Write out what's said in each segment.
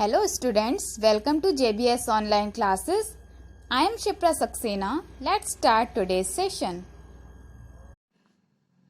Hello students, welcome to JBS online classes. I am Shipra Saxena. Let's start today's session.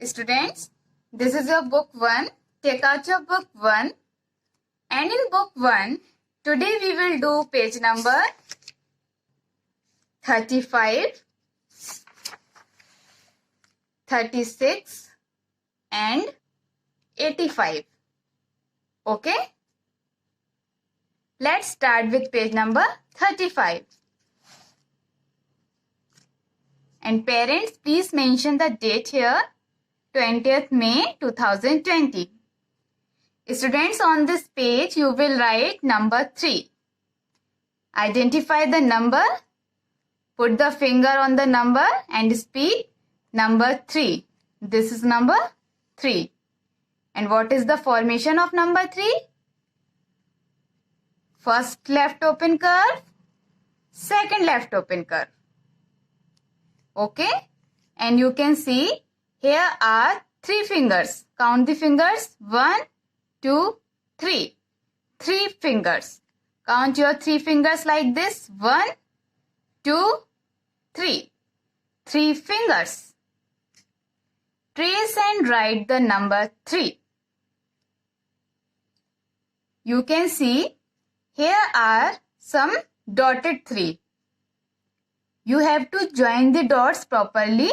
Students, this is your book 1. Take out your book 1. And in book 1, today we will do page number 35, 36 and 85. Okay? Let's start with page number 35. And parents, please mention the date here, 20th May 2020. Students, on this page, you will write number 3. Identify the number, put the finger on the number and speak number 3. This is number 3. And what is the formation of number 3? First left open curve, second left open curve. Okay? And you can see here are 3 fingers. Count the fingers. 1, 2, 3. 3 fingers. Count your 3 fingers like this. 1, 2, 3. 3 fingers. Trace and write the number 3. You can see here are some dotted 3. You have to join the dots properly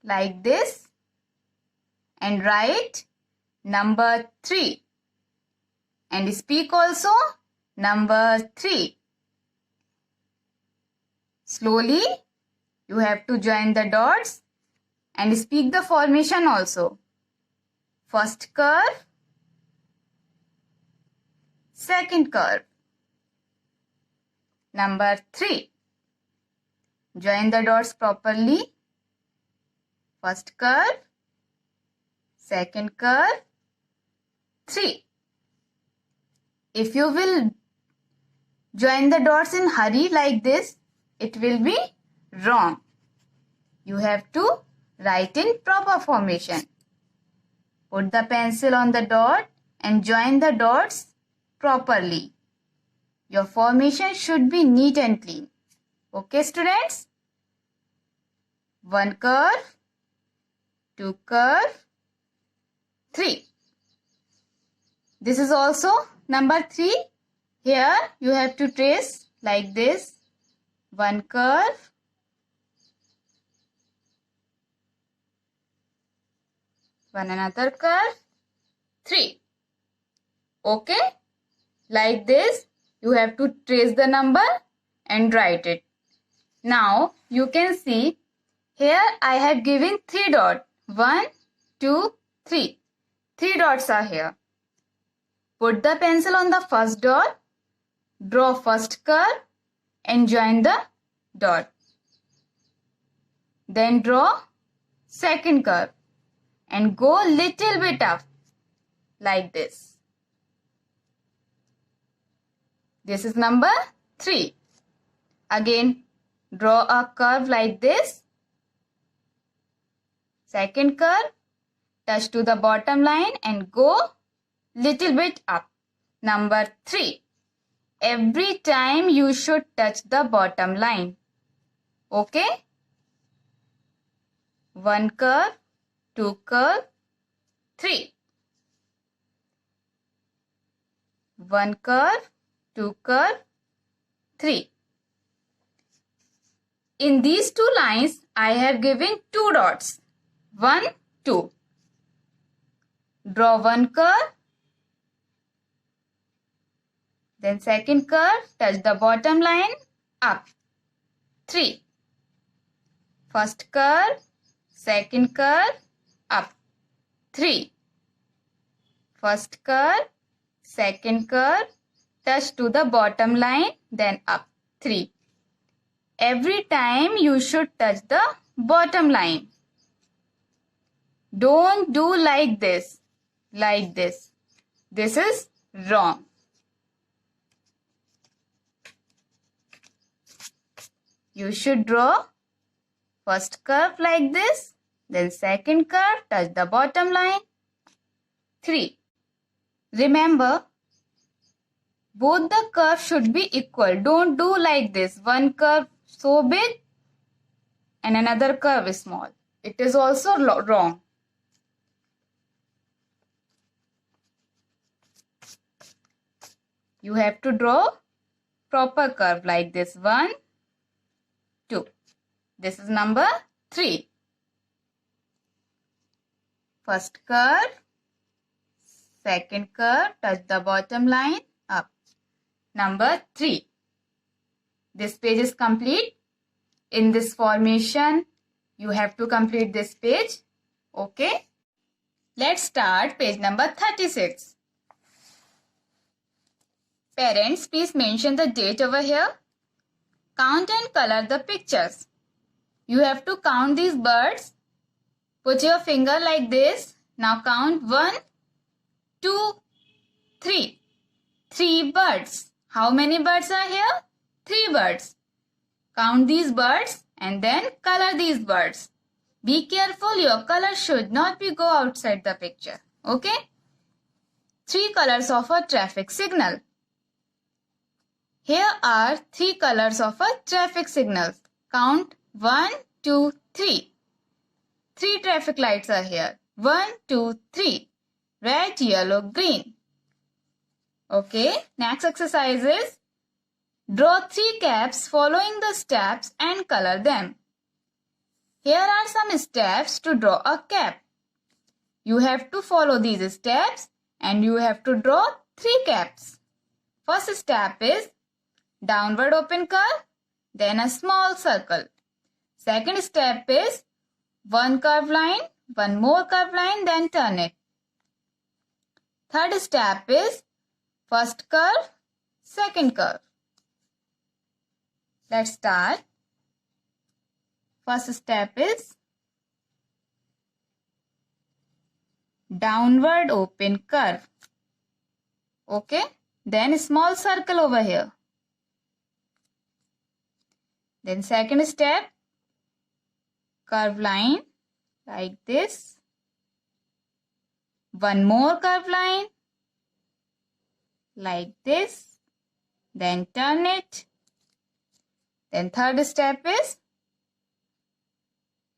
like this and write number 3 and speak also number 3. Slowly you have to join the dots and speak the formation also. First curve, second curve. Number 3. Join the dots properly. First curve, second curve, 3. If you will join the dots in hurry like this, it will be wrong. You have to write in proper formation. Put the pencil on the dot and join the dots properly. Your formation should be neat and clean. Okay, students? 1 curve, 2 curve, 3. This is also number 3. Here you have to trace like this. 1 curve, 1 another curve, 3. Okay? Like this. You have to trace the number and write it. Now you can see here I have given 3 dots. 1, 2, 3. 3 dots are here. Put the pencil on the first dot. Draw first curve and join the dot. Then draw second curve and go little bit up like this. This is number 3. Again, draw a curve like this. Second curve, touch to the bottom line and go little bit up. Number 3. Every time you should touch the bottom line. Okay? 1 curve, 2 curve, 3. 1 curve, 2 curve, 3. In these 2 lines, I have given 2 dots. 1, 2. Draw 1 curve. Then second curve, touch the bottom line, up. 3. First curve, second curve, up. 3. First curve, second curve, touch to the bottom line, then up. 3. Every time you should touch the bottom line. Don't do like this. Like this. This is wrong. You should draw first curve like this, then second curve, touch the bottom line. 3. Remember, Both the curves should be equal. Don't do like this. One curve so big and another curve is small. It is also wrong. You have to draw proper curve like this. 1, 2. This is number 3. First curve, second curve, touch the bottom line, up. Number 3. This page is complete. In this formation, you have to complete this page. Okay. Let's start page number 36. Parents, please mention the date over here. Count and color the pictures. You have to count these birds. Put your finger like this. Now count 1, 2, 3. 3 birds. How many birds are here? 3 birds. Count these birds and then color these birds. Be careful, your color should not be go outside the picture. Okay? 3 colors of a traffic signal. Here are 3 colors of a traffic signal. Count 1, 2, 3. 3 traffic lights are here. 1, 2, 3. Red, yellow, green. Okay, next exercise is draw 3 caps following the steps and color them. Here are some steps to draw a cap. You have to follow these steps and you have to draw 3 caps. First step is downward open curve, then a small circle. Second step is one curved line, one more curved line, then turn it. Third step is first curve, second curve. Let's start. First step is downward open curve. Okay, then small circle over here. Then second step, curved line like this. One more curved line like this. Then turn it. Then third step is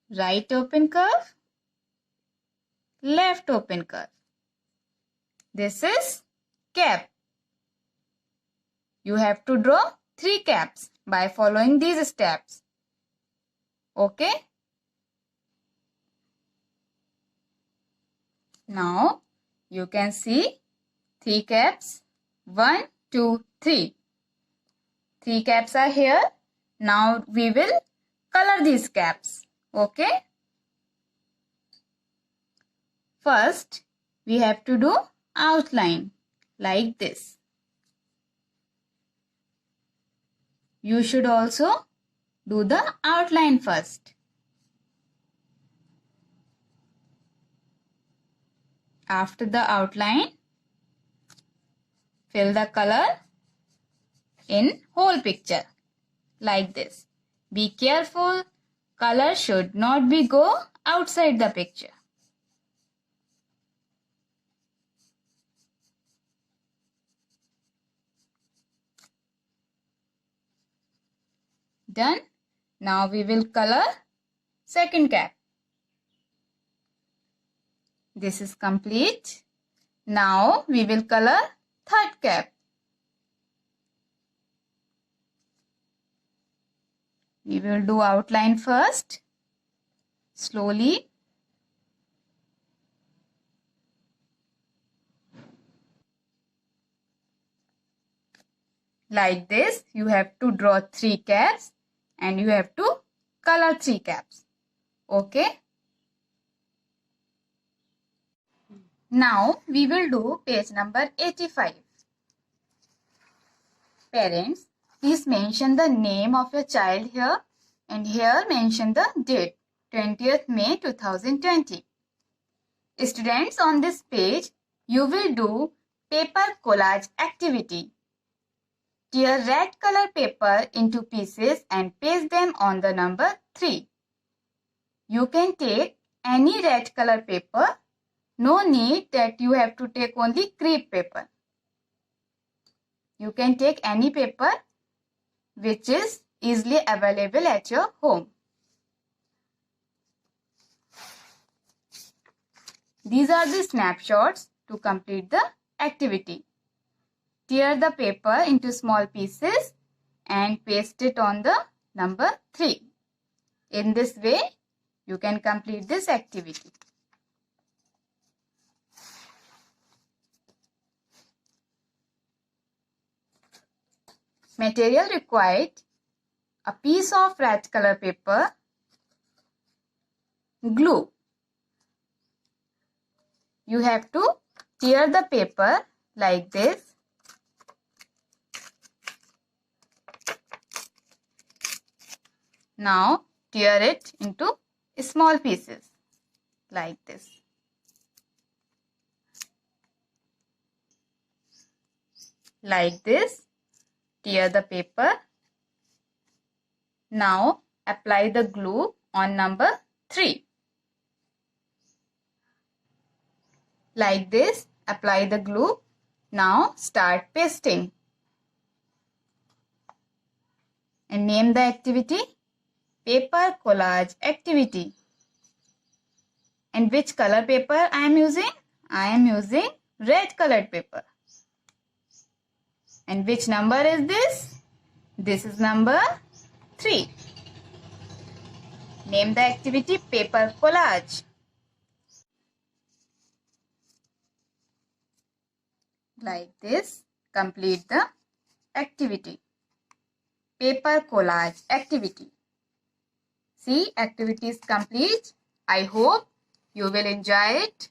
right open curve, left open curve. This is cap. You have to draw 3 caps by following these steps. Okay. Now you can see 3 caps. 1, 2, 3. 3 caps are here. Now we will color these caps. Okay. First, we have to do outline like this. You should also do the outline first. After the outline, fill the color in whole picture like this. Be careful, color should not be go outside the picture. Done. Now we will color second cap. This is complete. Now we will color third cap. We will do outline first. Slowly. Like this, you have to draw 3 caps and you have to color 3 caps. Okay. Now we will do page number 85. Parents, please mention the name of your child here and here mention the date, 20th May 2020. Students, on this page, you will do paper collage activity. Tear red color paper into pieces and paste them on the number 3. You can take any red color paper. No need that you have to take only crepe paper. You can take any paper which is easily available at your home. These are the snapshots to complete the activity. Tear the paper into small pieces and paste it on the number 3. In this way, you can complete this activity. Material required: a piece of red color paper, glue. You have to tear the paper like this. Now tear it into small pieces like this. Like this, tear the paper. Now apply the glue on number 3. Like this, apply the glue. Now start pasting. And name the activity paper collage activity. And which color paper I am using? I am using red colored paper. And which number is this? This is number 3. Name the activity paper collage. Like this, complete the activity. Paper collage activity. See, activity is complete. I hope you will enjoy it.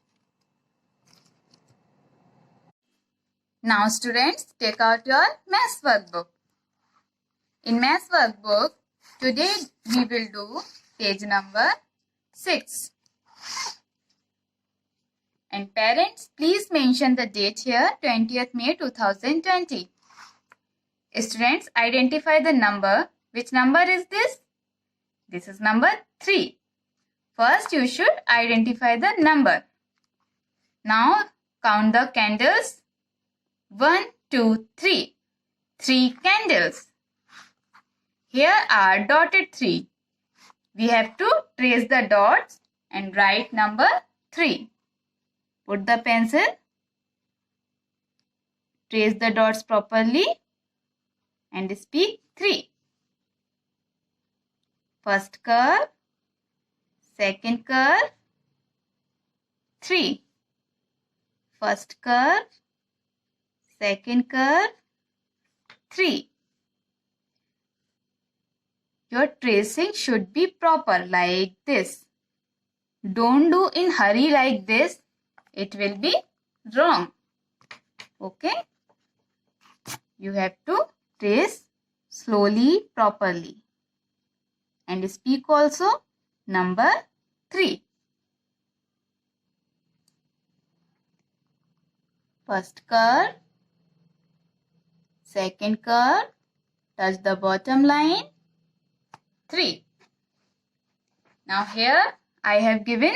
Now students, take out your maths workbook. In maths workbook, today we will do page number 6. And parents, please mention the date here, 20th May 2020. Students, identify the number. Which number is this? This is number 3. First, you should identify the number. Now, count the candles. 1, 2, 3. 3 candles. Here are dotted 3. We have to trace the dots and write number 3. Put the pencil. Trace the dots properly and speak 3. First curve, second curve, 3. First curve, second curve, 3. Your tracing should be proper like this. Don't do in hurry like this. It will be wrong. Okay? You have to trace slowly, properly. And speak also number 3. First curve, second curve, touch the bottom line, 3. Now here I have given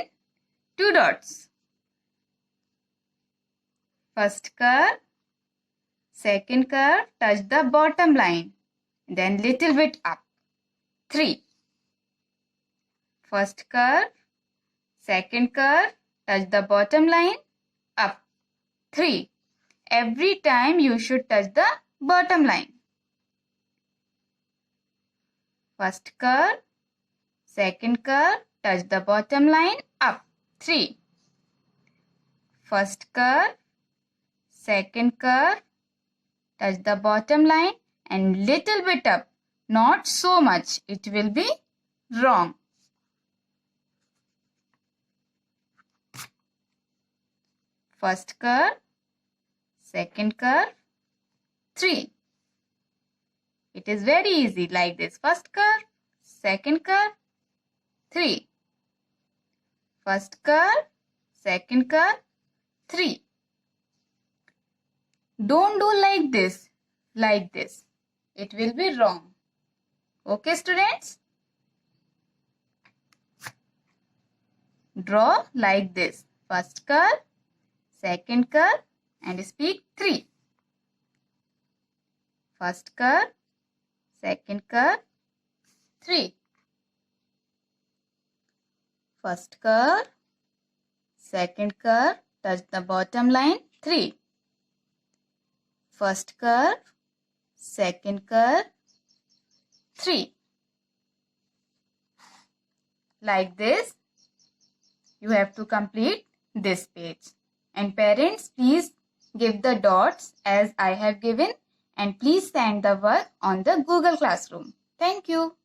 2 dots. First curve, second curve, touch the bottom line, then little bit up, 3. First curve, second curve, touch the bottom line, up, 3. Every time you should touch the bottom line. First curve, second curve, touch the bottom line, up, 3. First curve, second curve, touch the bottom line and little bit up, not so much, it will be wrong. First curve, second curve, 3. It is very easy like this. First curve, second curve, 3. First curve, second curve, 3. Don't do like this. It will be wrong. Okay, students? Draw like this. First curve, second curve, and speak 3. First curve, second curve, 3. First curve, second curve, touch the bottom line, 3. First curve, second curve, 3. Like this, you have to complete this page. And parents, please give the dots as I have given, and please send the work on the Google Classroom. Thank you.